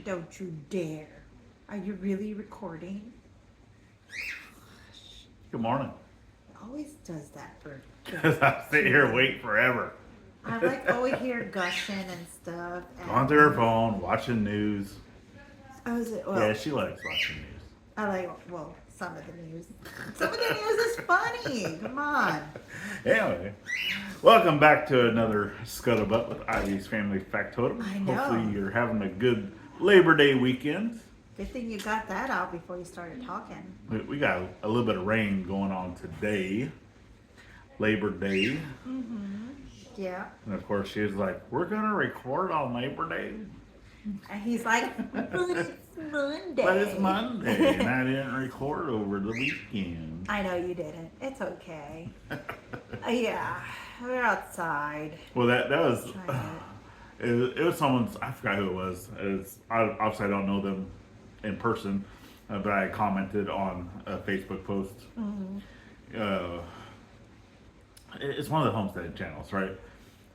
Don't you dare. Are you really recording? Good morning. He always does that for Because I sit here waiting forever. I like always hear gushing and stuff. Going through her phone, watching news. Oh, is it? Well, Yeah, she likes watching news. I like, well, some of the news. Some of the news is funny. Come on. Anyway, welcome back to another Scuttlebutt with Iveys Family Factotum. I know. Hopefully you're having a good Labor Day weekend. Good thing you got that out before you started talking. We got a little bit of rain going on today. Labor Day. Yeah. And of course she was like, we're going to record on Labor Day. And he's like, but it's Monday. But it's Monday and I didn't record over the weekend. I know you didn't. It's okay. Yeah. We're outside. Well, that was... Trying It was someone's, I forgot who it was. Obviously, I don't know them in person, but I commented on a Facebook post. It's one of the homestead channels, right?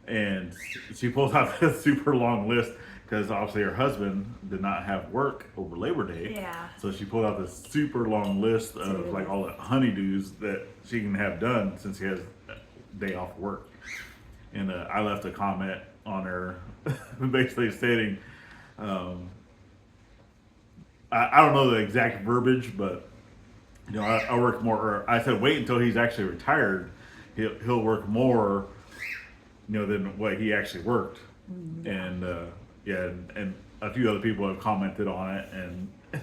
And she pulls out this super long list because obviously her husband did not have work over Labor Day. Yeah. So she pulled out this super long list of like all the honeydews that she can have done since she has a day off work. And I left a comment on her basically stating, I don't know the exact verbiage, but you know, I work more, or I said wait until he's actually retired. He'll work more, you know, than what he actually worked. And yeah, and a few other people have commented on it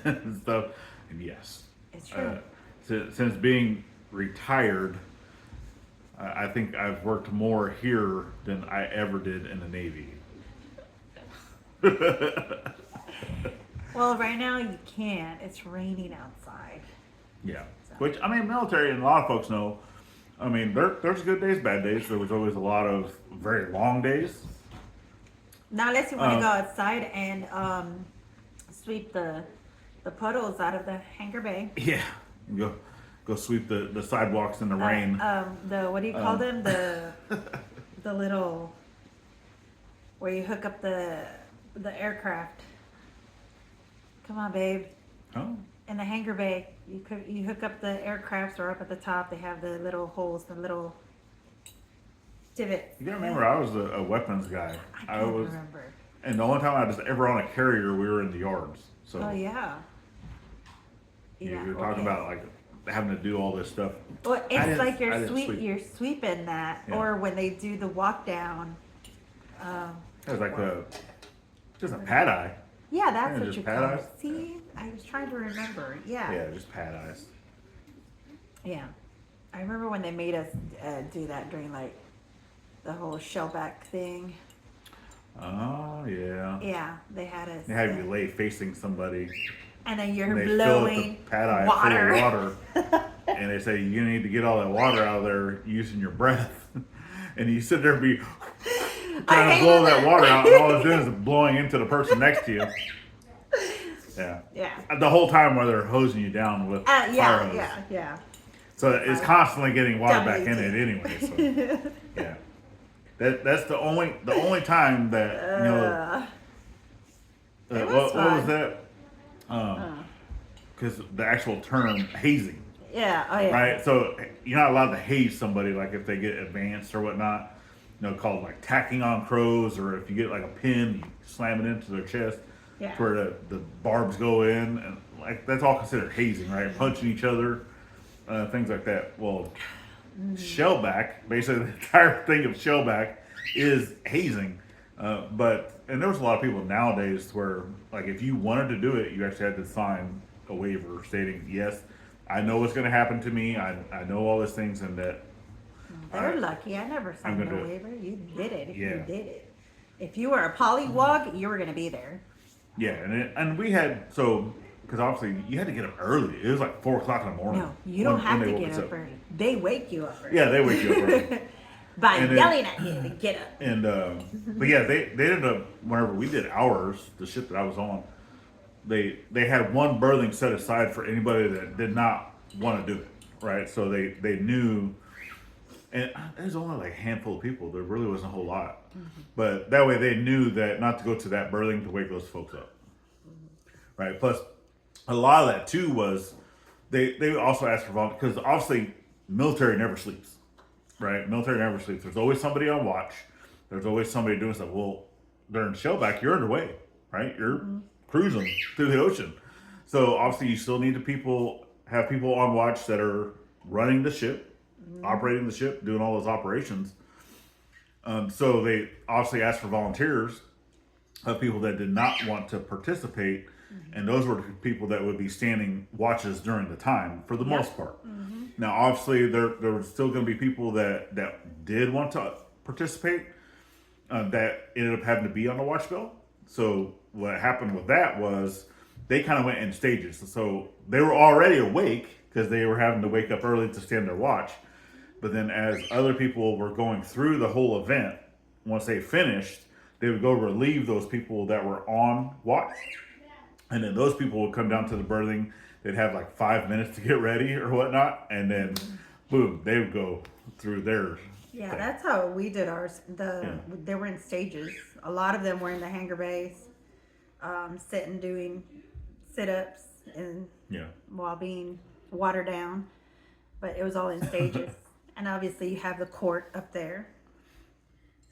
and stuff. And yes, It's true. Since being retired, I think I've worked more here than I ever did in the Navy. Well, right now you can't. It's raining outside. Yeah. Which, I mean, military, and a lot of folks know, I mean, there's good days, bad days. There was always a lot of very long days. Now, unless you want to go outside and sweep the puddles out of the hangar bay. Yeah. Go sweep the sidewalks in the rain. The what do you call them? The little where you hook up the aircraft. Come on, babe. Oh. In the hangar bay, you hook up the aircrafts, or up at the top they have the little holes, the little divots. You gotta remember, I was a weapons guy. I can't remember. And the only time I was ever on a carrier, we were in the yards. So Oh yeah. you're talking about like having to do all this stuff. Well, it's like I didn't sweep. you're sweeping that, Yeah. or when they do the walk down. It was like just a pad eye. Yeah, that's Yeah, what just you pad call eyes. it. See, I was trying to remember. Yeah. Yeah, just pad eyes. Yeah. I remember when they made us do that during like the whole shellback thing. Oh yeah. Yeah, they had us. They have you lay facing somebody. And then you're And they fill up blowing the pad eye water. full of water. And they say you need to get all that water out of there using your breath. And you sit there and be trying to blow that water out, and all it's doing is blowing into the person next to you. Yeah. Yeah. The whole time while they're hosing you down with fire hose. Yeah. So it's constantly getting water back in it WD. anyway. So yeah. That's the only time that you know. It was What fun. was that? Because the actual term hazing, Yeah. Oh yeah. right? So you're not allowed to haze somebody like if they get advanced or whatnot. You know, called like tacking on crows, or if you get like a pin, you slam it into their chest, Yeah. where the barbs go in, and like that's all considered hazing, right? Punching each other, things like that. Well, shellback, basically the entire thing of shellback is hazing. And there was a lot of people nowadays where, like, if you wanted to do it, you actually had to sign a waiver stating, yes, I know what's going to happen to me. I know all these things, and that. They're lucky. I never signed gonna a do it. waiver. You did it. If Yeah. you did it. If you were a pollywog, you were going to be there. Yeah, and we had, so, because obviously you had to get up early. It was like 4 o'clock in the morning. No, you don't when have they to woke get us up early. They wake you up early. Yeah, they wake you up early. By And then- yelling at you to get up. And but yeah, they ended up, whenever we did ours, the ship that I was on, they had one berthing set aside for anybody that did not want to do it, right? So they knew, and there's only like a handful of people. There really wasn't a whole lot, but that way they knew that not to go to that berthing to wake those folks up. right? Plus, a lot of that too was they also asked for volunteers because obviously military never sleeps, right? Military never sleeps. There's always somebody on watch. There's always somebody doing stuff. Well, during shellback, you're underway, right? You're cruising through the ocean. So obviously, you still need to have people on watch that are running the ship, operating the ship, doing all those operations. So they obviously asked for volunteers of people that did not want to participate, and those were the people that would be standing watches during the time for the most part. Now, obviously, there were still going to be people that did want to participate that ended up having to be on the watch bell. So what happened with that was they kind of went in stages. So they were already awake because they were having to wake up early to stand their watch. But then as other people were going through the whole event, once they finished, they would go relieve those people that were on watch. And then those people would come down to the berthing. They'd have like 5 minutes to get ready or whatnot. And then, boom, they would go through theirs. Yeah, that's how we did ours. They were in stages. A lot of them were in the hangar bays, sitting doing sit-ups and while being watered down. But it was all in stages. And obviously you have the court up there.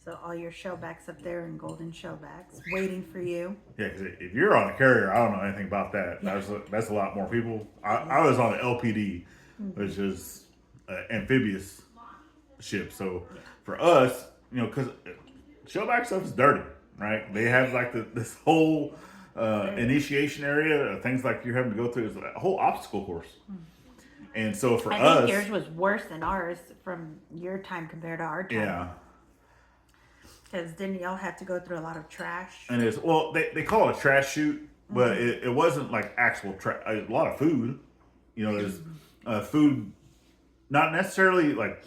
So all your shellbacks up there and golden shellbacks waiting for you. Yeah, because if you're on a carrier, I don't know anything about that. Yeah. That's a lot more people. I was on an LPD, which is an amphibious ship. So for us, because shellback stuff is dirty, right? They have like this whole initiation area, things like you're having to go through is a whole obstacle course. And so for us, I think yours was worse than ours from your time compared to our time. Yeah. Because didn't y'all have to go through a lot of trash? And they call it a trash chute, but it wasn't like actual trash. A lot of food, there's food, not necessarily like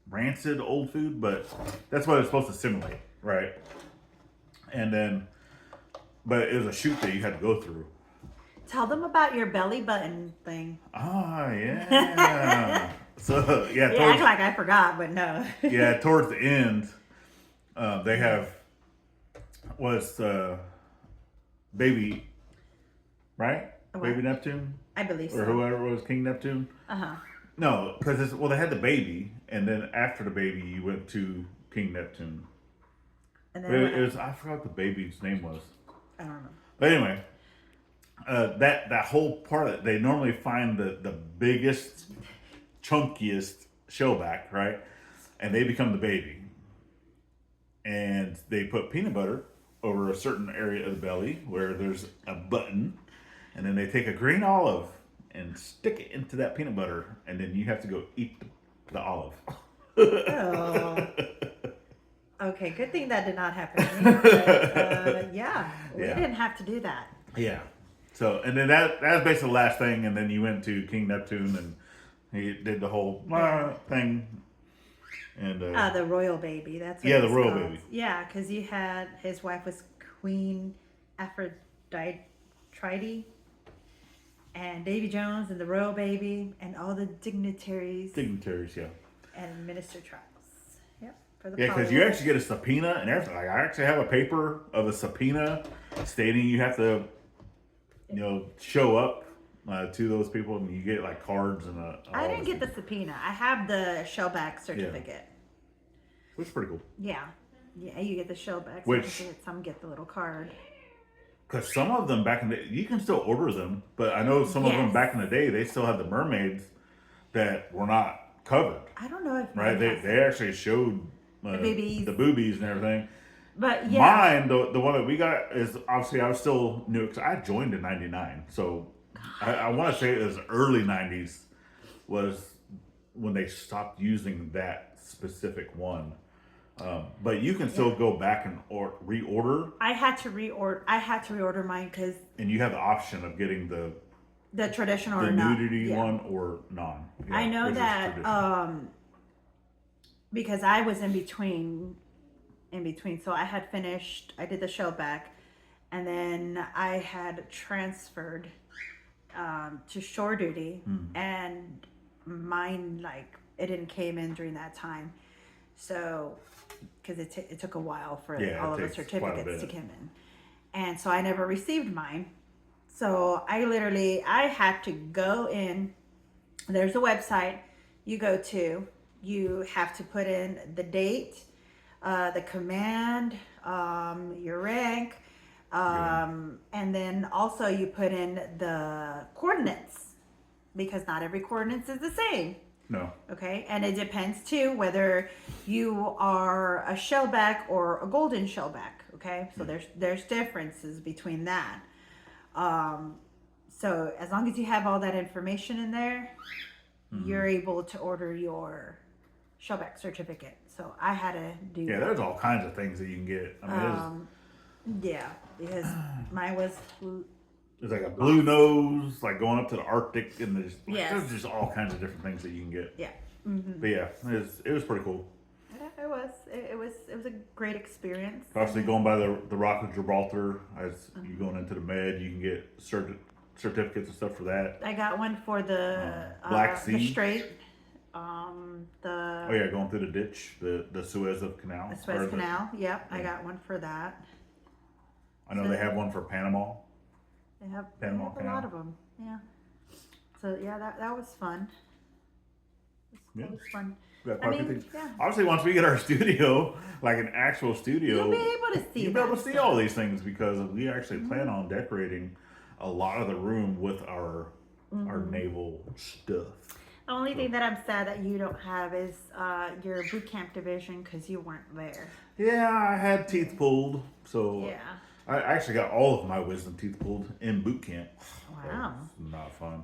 rancid old food, but that's what it's supposed to simulate, right? And then, but it was a chute that you had to go through. Tell them about your belly button thing. Ah, yeah. So yeah, You act like I forgot, but no. Yeah, towards the end, they have baby, right? What? Baby Neptune, I believe so. or whoever was King Neptune. No, because they had the baby, and then after the baby, you went to King Neptune. And But then it was I forgot what the baby's name was. I don't know. But anyway, that whole part of it, they normally find the biggest, chunkiest shellback, right? And they become the baby. And they put peanut butter over a certain area of the belly where there's a button, and then they take a green olive and stick it into that peanut butter, and then you have to go eat the olive. Oh. Okay, good thing that did not happen to me. But, we didn't have to do that. Yeah. So, and then that was basically the last thing, and then you went to King Neptune, and he did the whole thing. And the royal baby. That's what the royal baby. Yeah, because you had his wife was Queen Aphrodite, and Davy Jones and the royal baby and all the dignitaries. Yeah. And Minister Charles. Yep. For the because you actually get a subpoena and everything. Like I actually have a paper of a subpoena stating you have to, show up to those people, and you get like cards and I didn't get the subpoena. I have the shellback certificate. Which is pretty cool. Yeah, you get the shellback Which- certificate. Some get the little card. Because some of them back in the you can still order them, but I know some of them Yes. back in the day they still had the mermaids that were not covered. I don't know if Right? mine has They actually showed the boobies and everything. But yeah, Mine, the one that we got is obviously I was still new because I joined in '99, so I want to say it was early '90s was when they stopped using that specific one. But you can still go back and reorder, I had to reorder mine because and you have the option of getting the traditional the or not. nudity Yeah. one or non. Yeah, I know which is that traditional. because I was in between. So I had finished. I did the shellback, and then I had transferred to shore duty, and mine it didn't came in during that time. So, because it took a while for all of the takes quite a certificates to bit. come in, and so I never received mine. So I had to go in. There's a website you go to. You have to put in the date, the command, your rank, and then also you put in the coordinates because not every coordinates is the same. No. Okay, and it depends too whether you are a shellback or a golden shellback. Okay, so there's differences between that. So as long as you have all that information in there, you're able to order your shellback certificate. So I had to do Yeah, that. there's all kinds of things that you can get. I mean, Yeah, because mine was there's like a blue nose, like going up to the Arctic, and there's just all kinds of different things that you can get. yeah. But yeah, it was pretty cool. Yeah, it was a great experience. Obviously, going by the Rock of Gibraltar, as you going into the Med, you can get certificates and stuff for that. I got one for the Black Sea. the Strait. Oh yeah, going through the ditch, the Suez Canal. The Suez Canal. Yep, I got one for that. I know they have one for Panama. They have Panama a lot of them. Yeah. So yeah, that was fun. It was fun. I mean, obviously, once we get our studio, like an actual studio, you'll be able to see. You'll be able to see all these things because we actually plan on decorating a lot of the room with our naval stuff. The only thing that I'm sad that you don't have is your bootcamp division because you weren't there. Yeah, I had teeth pulled, so yeah. I actually got all of my wisdom teeth pulled in boot camp. Wow. So not fun.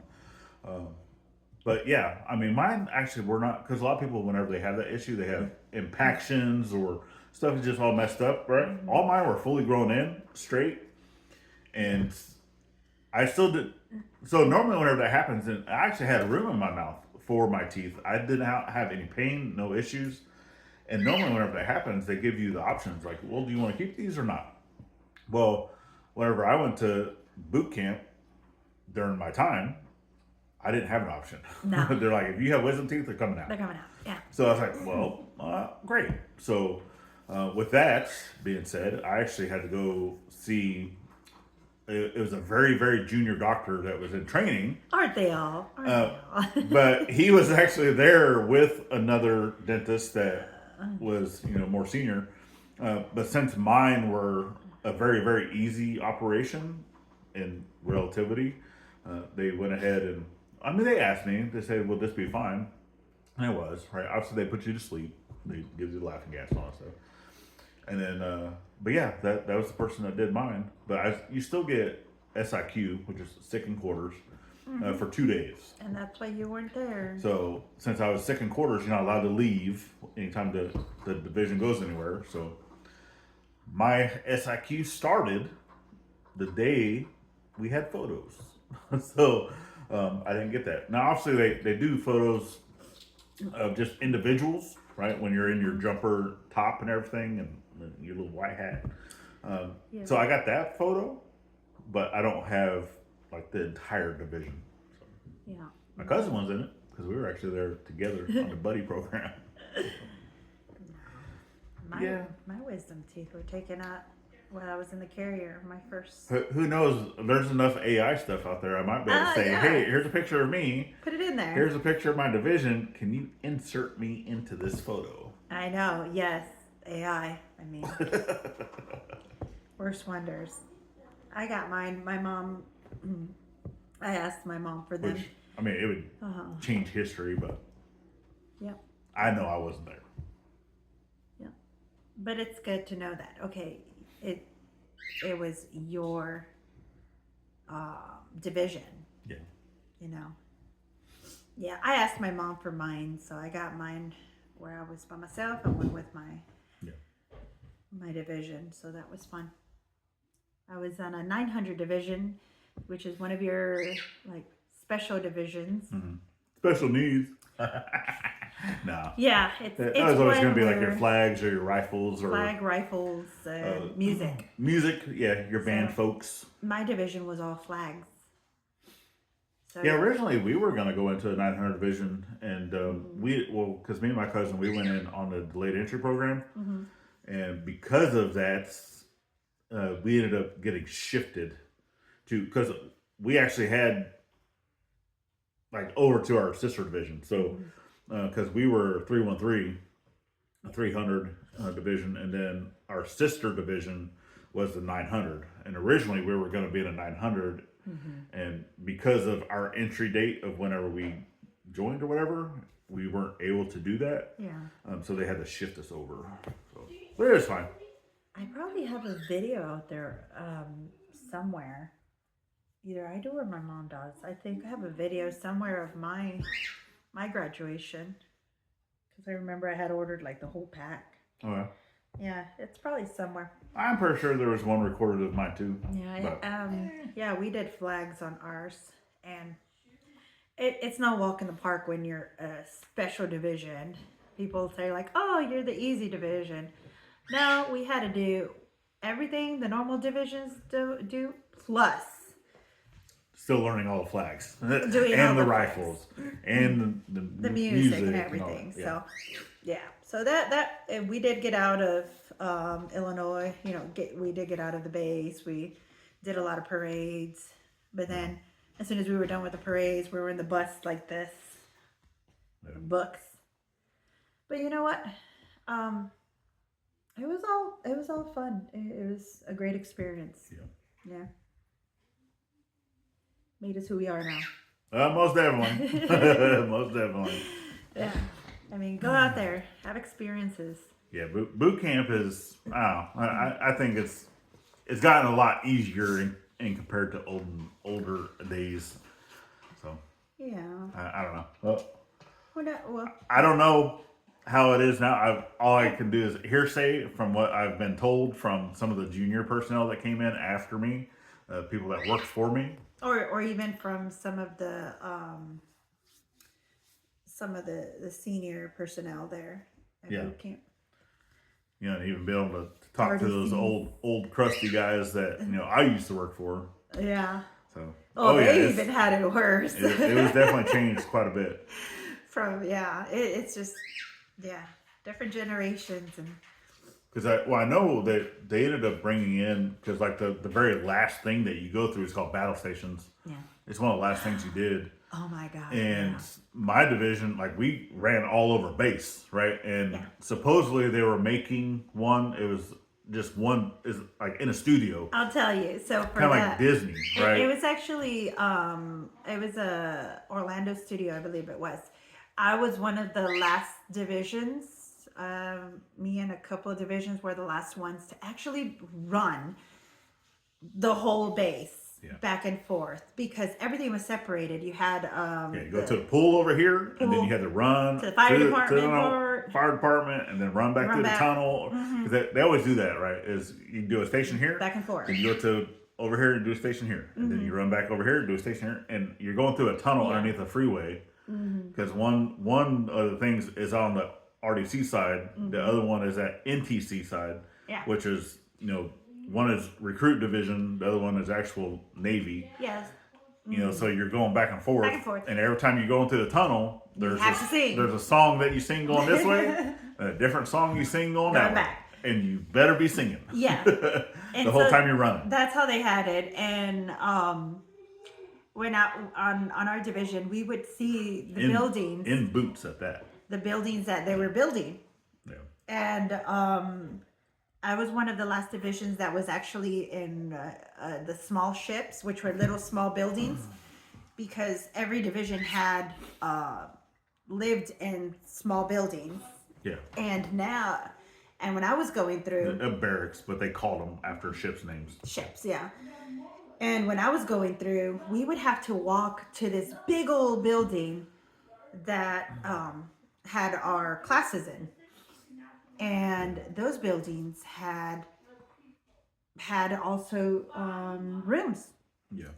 But yeah, I mean, mine actually were not, because a lot of people, whenever they have that issue, they have impactions or stuff is just all messed up, right? Mm-hmm. All mine were fully grown in, straight. And I still did. So normally whenever that happens, and I actually had room in my mouth for my teeth. I didn't have any pain, no issues. And normally whenever that happens, they give you the options like, well, do you want to keep these or not? Well, whenever I went to boot camp during my time, I didn't have an option. No. They're like, if you have wisdom teeth, they're coming out. They're coming out, yeah. So I was like, well, great. So with that being said, I actually had to go see, it was a very, very junior doctor that was in training. Aren't they all? But he was actually there with another dentist that was, more senior. But since mine were a very, very easy operation in relativity, they went ahead and, they asked me, they said, will this be fine? And it was, right? Obviously, they put you to sleep. They give you the laughing gas and all that stuff. And then, but yeah, that was the person that did mine. But you still get SIQ, which is sick in quarters, for 2 days. And that's why you weren't there. So since I was sick in quarters, you're not allowed to leave anytime the division goes anywhere. So my SIQ started the day we had photos. So I didn't get that. Now, obviously, they do photos of just individuals, right? When you're in your jumper top and everything and your little white hat. So I got that photo, but I don't have like the entire division. So, yeah. My cousin was in it because we were actually there together on the buddy program. My wisdom teeth were taken out when I was in the carrier, my first. Who knows? There's enough AI stuff out there. I might be able to say, hey, here's a picture of me. Put it in there. Here's a picture of my division. Can you insert me into this photo? I know. Yes. AI. I mean, worst wonders. I got mine. My mom, I asked my mom for them. Which, it would change history, but yep. I know I wasn't there. Yeah. But it's good to know that. Okay. It was your division. Yeah. Yeah, I asked my mom for mine, so I got mine where I was by myself and one with my division, so that was fun. I was on a 900 division, which is one of your like special divisions. Mm-hmm. Special needs. No. Yeah, it's always going to be like your flags or your rifles or rifles, music. Music, yeah, your band folks. My division was all flags. So, yeah, originally we were going to go into a 900 division, and because me and my cousin, we went in on the delayed entry program, and because of that, we ended up getting shifted to, because we actually had like over to our sister division. So because we were 313, a 300 division, and then our sister division was the 900. And originally we were going to be in a 900, and because of our entry date of whenever we joined or whatever, we weren't able to do that. Yeah. So they had to shift us over. So, but it was fine. I probably have a video out there somewhere. Either I do or my mom does. I think I have a video somewhere of my graduation. Because I remember I had ordered like the whole pack. Oh, yeah. Yeah, it's probably somewhere. I'm pretty sure there was one recorded of mine too. Yeah, yeah, we did flags on ours, and it's no walk in the park when you're a special division. People say like, "Oh, you're the easy division." No, we had to do everything the normal divisions do plus still learning all the flags doing and all the the rifles and the music and and everything. yeah. So yeah, so that we did get out of Illinois. You know, we did get out of the base. We did a lot of parades, but then as soon as we were done with the parades, we were in the bus like this, books. But you know what? It was all fun. It was a great experience. Yeah. Made us who we are now. Most definitely. Most definitely. Yeah. I mean, go out there, have experiences. Yeah, boot camp is. I think it's gotten a lot easier in compared to older days. So. Yeah. I don't know. Well, I don't know how it is now. All I can do is hearsay from what I've been told from some of the junior personnel that came in after me, people that worked for me, or even from some of the senior personnel there at boot camp. You know, and even be able to talk to those old crusty guys that I used to work for. Yeah. So. They even had it worse. It was definitely changed quite a bit. It's just different generations and. Because I know that they ended up bringing in, because like the very last thing that you go through is called battle stations. Yeah. It's one of the last things you did. Oh my God. And my division, like we ran all over base, right? And supposedly they were making one. It was just one, is like in a studio. I'll tell you. So for kind of like Disney, right? It was actually it was a Orlando studio, I believe it was. I was one of the last divisions. Me and a couple of divisions were the last ones to actually run the whole base back and forth, because everything was separated. You had you go to the pool over here, and then you had to run to the fire department, fire department, and then run back through the tunnel. Because they always do that, right? Is you do a station here, back and forth, and you go to over here and do a station here, and then you run back over here and do a station here, and you're going through a tunnel underneath the freeway. Because one of the things is on the RDC side, the other one is at NTC side, which is, one is recruit division, the other one is actual Navy. Yes. So you're going back and forth. And every time you go into the tunnle, there's a song that you sing going this way, and a different song you sing going that way. And you better be singing. Yeah. the whole time you're running. That's how they had it. And when out on our division, we would see the buildings. In boots at that. The buildings that they were building. Yeah. And I was one of the last divisions that was actually in the small ships, which were little small buildings, because every division had lived in small buildings. Yeah. And when I was going through... barracks, but they called them after ships' names. Ships, yeah. And when I was going through, we would have to walk to this big old building that had our classes in. And those buildings had also rooms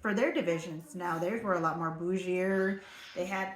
for their divisions. Now theirs were a lot more bougier. They had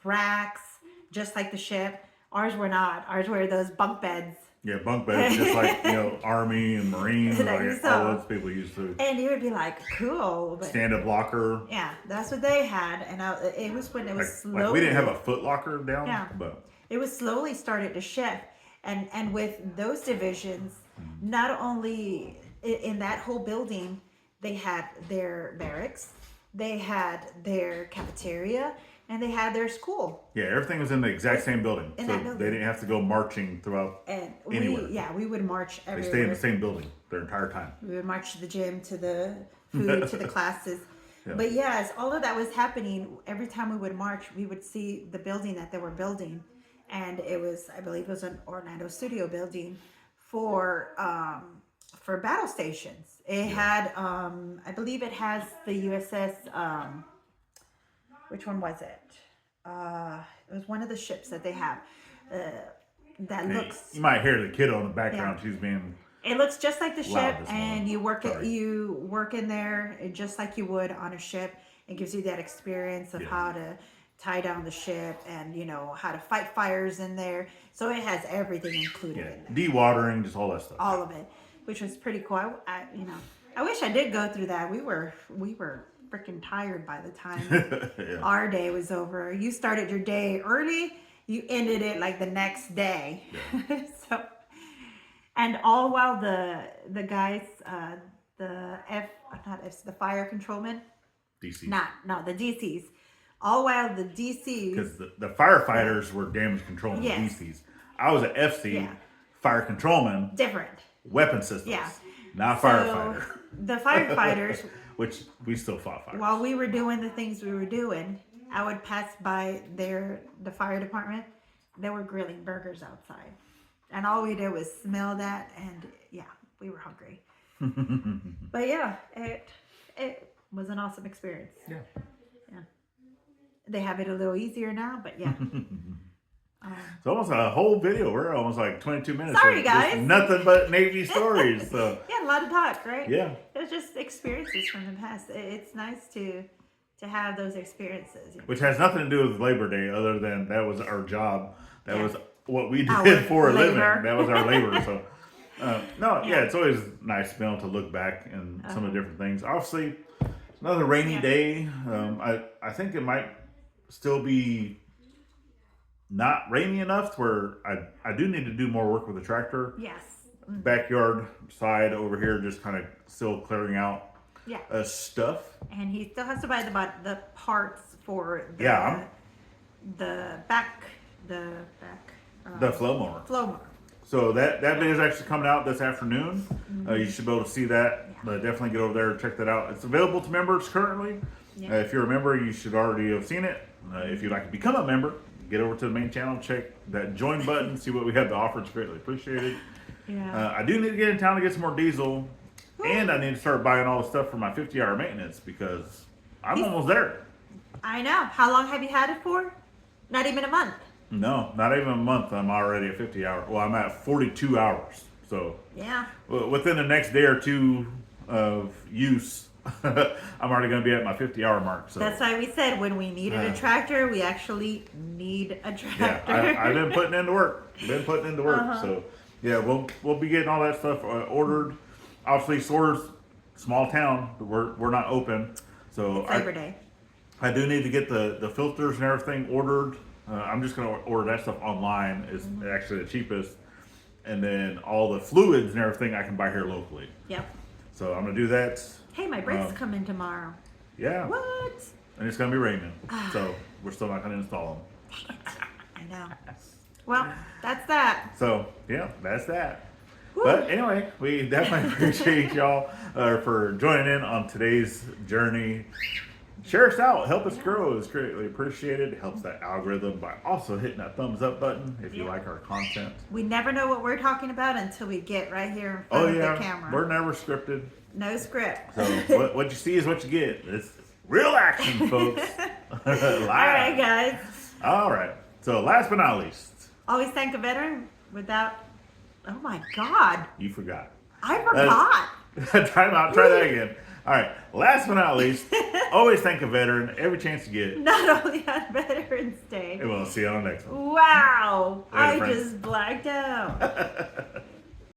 racks, just like the ship. Ours were not. Ours were those bunk beds. Yeah, bunk beds, just like, Army and Marines, like all those people used to. And you would be like, cool. Stand-up locker. Yeah, that's what they had. And it was when it was slowly... Like we didn't have a foot locker down, but... It was slowly started to shift. And with those divisions, not only in that whole building, they had their barracks, they had their cafeteria, and they had their school. Yeah, everything was in the exact same building, In so that building. they didn't have to go marching throughout And anywhere. we would march They everywhere. stayed in the same building their entire time. We would march to the gym, to the food, to the classes. Yeah. But yes, all of that was happening. Every time we would march, we would see the building that they were building. And it was, I believe it was an Orlando studio building for battle stations. It had, I believe it has the USS, which one was it? It was one of the ships that they have that looks. You might hear the kid on the background. She's being. It looks just like the ship, this and morning. you work it. Sorry. You work in there just like you would on a ship. It gives you that experience of how to tie down the ship, and how to fight fires in there. So it has everything included in there. Dewatering, just all that stuff. All of it, which was pretty cool. I wish I did go through that. We were freaking tired by the time our day was over. You started your day early. You ended it like the next day. Yeah. So, and all while the guys, the fire controlmen, DCs. The DCs. All while the DCs, because the firefighters were damage controlling the DCs. I was an FC, fire controlman. Different. Weapon systems. Yeah. Not firefighter. The firefighters, which we still fought fires. While we were doing the things we were doing, I would pass by the fire department. They were grilling burgers outside. And all we did was smell that, and we were hungry. But it was an awesome experience. Yeah. They have it a little easier now, but yeah. It's almost a whole video. We're almost like 22 minutes. Sorry, guys. Nothing but Navy stories. So a lot of talk, right? Yeah. It was just experiences from the past. It's nice to have those experiences. Which has nothing to do with Labor Day, other than that was our job. That was what we did for a living. That was our labor. So it's always nice to be able to look back and some of the different things. Obviously, it's another rainy day. I think it might still be not rainy enough to where I do need to do more work with the tractor. Yes. Mm-hmm. Backyard side over here, just kind of still clearing out stuff. And he still has to buy the parts for the flow mower. Flow mower. So that video is actually coming out this afternoon. Mm-hmm. You should be able to see that. Definitely get over there and check that out. It's available to members currently. Yeah. If you're a member, you should already have seen it. If you'd like to become a member, get over to the main channel, check that join button, see what we have to offer. It's greatly appreciated. Yeah. I do need to get in town to get some more diesel. Ooh. And I need to start buying all the stuff for my 50-hour maintenance because I'm almost there. I know. How long have you had it for? Not even a month. No, not even a month. I'm already at 50 hours. Well, I'm at 42 hours. So within the next day or two of use, I'm already going to be at my 50-hour mark. So that's why we said when we needed a tractor, we actually need a tractor. Yeah, I've been putting into work. So we'll be getting all that stuff ordered. Obviously, Swords, small town, we're not open. So it's Labor Day. I do need to get the filters and everything ordered. I'm just going to order that stuff online. It's actually the cheapest. And then all the fluids and everything I can buy here locally. Yep. So I'm going to do that. Hey, my brakes come in tomorrow. Yeah. What? And it's going to be raining. So we're still not going to install them. I know. Well, that's that. So, that's that. Woo. But anyway, we definitely appreciate y'all for joining in on today's journey. Share us out. Help us grow. It's greatly appreciated. It helps that algorithm by also hitting that thumbs up button if you like our content. We never know what we're talking about until we get right here in front of the camera. We're never scripted. No script. So what you see is what you get. It's real action, folks. Live. All right, guys. All right. So last but not least. Always thank a veteran without... Oh, my God. You forgot. I forgot. Try that again. All right. Last but not least, always thank a veteran every chance you get. Not only on Veterans Day. And we'll see you on the next one. Wow. Later, I friends. just blacked out.